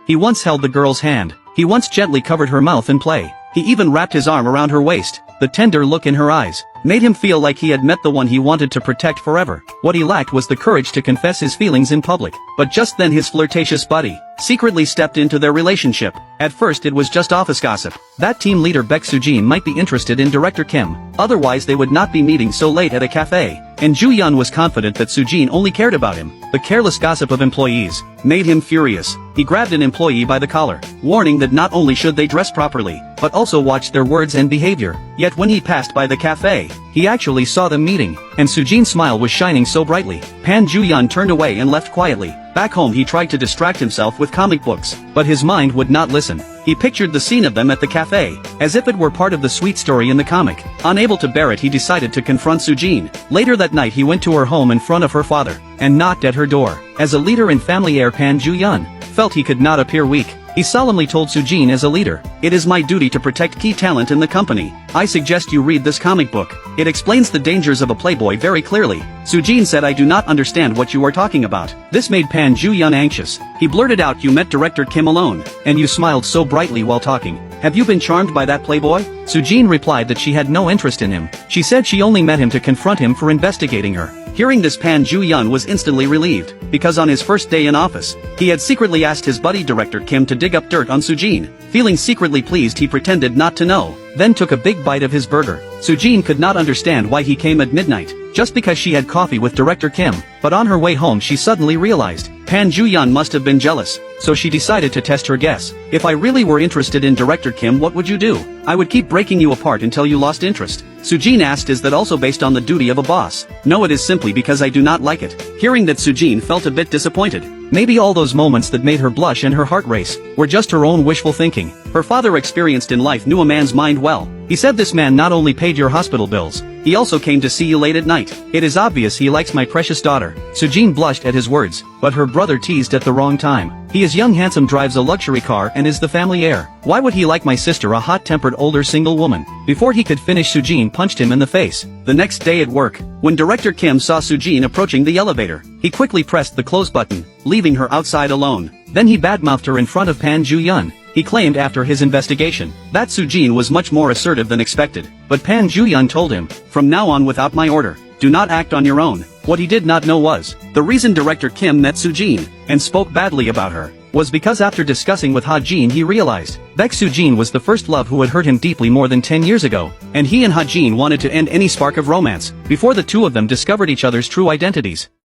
He once held the girl's hand. He once gently covered her mouth in play. He even wrapped his arm around her waist. The tender look in her eyes made him feel like he had met the one he wanted to protect forever. What he lacked was the courage to confess his feelings in public. But just then his flirtatious buddy secretly stepped into their relationship. At first it was just office gossip. That team leader Baek Soo-jin might be interested in Director Kim, otherwise they would not be meeting so late at a cafe. And Joo-yeon was confident that Soo-jin only cared about him. The careless gossip of employees made him furious. He grabbed an employee by the collar, warning that not only should they dress properly, but also watch their words and behavior. Yet when he passed by the cafe, he actually saw them meeting, and Soo-jin's smile was shining so brightly. Pan Joo-yeon turned away and left quietly. Back home he tried to distract himself with comic books, but his mind would not listen. He pictured the scene of them at the cafe, as if it were part of the sweet story in the comic. Unable to bear it, he decided to confront Soo-jin. Later that night he went to her home in front of her father, and knocked at her door. As a leader and family heir, Pan Joo-yeon felt he could not appear weak. He solemnly told Soo-jin, as a leader, "It is my duty to protect key talent in the company. I suggest you read this comic book. It explains the dangers of a playboy very clearly." Soo-jin said, "I do not understand what you are talking about." This made Pan Joo-yeon anxious. He blurted out, "You met Director Kim alone, and you smiled so brightly while talking. Have you been charmed by that playboy?" Soo-jin replied that she had no interest in him. She said she only met him to confront him for investigating her. Hearing this, Pan Joo-yeon was instantly relieved, because on his first day in office, he had secretly asked his buddy Director Kim to dig up dirt on Soo-jin. Feeling secretly pleased, he pretended not to know, then took a big bite of his burger. Soo-jin could not understand why he came at midnight, just because she had coffee with Director Kim, but on her way home she suddenly realized Pan Joo-yeon must have been jealous, so she decided to test her guess. "If I really were interested in Director Kim, what would you do?" "I would keep breaking you apart until you lost interest." Soo-jin asked, "Is that also based on the duty of a boss?" "No, it is simply because I do not like it." Hearing that, Soo-jin felt a bit disappointed. Maybe all those moments that made her blush and her heart race were just her own wishful thinking. Her father, experienced in life, knew a man's mind well. He said, "This man not only paid your hospital bills, he also came to see you late at night. It is obvious he likes my precious daughter." Soo-jin blushed at his words, but her brother teased at the wrong time. "He is young, handsome, drives a luxury car, and is the family heir. Why would he like my sister, a hot-tempered older single woman?" Before he could finish, Soo-jin punched him in the face. The next day at work, when Director Kim saw Soo-jin approaching the elevator, he quickly pressed the close button, leaving her outside alone. Then he badmouthed her in front of Pan Joo-yeon. He claimed after his investigation that Soo-jin was much more assertive than expected. But Pan Joo-yeon told him, "From now on, without my order, do not act on your own." What he did not know was, the reason Director Kim met Soo-jin and spoke badly about her was because after discussing with Ha-jin he realized Baek Soo-jin was the first love who had hurt him deeply more than 10 years ago, and he and Ha-jin wanted to end any spark of romance before the two of them discovered each other's true identities.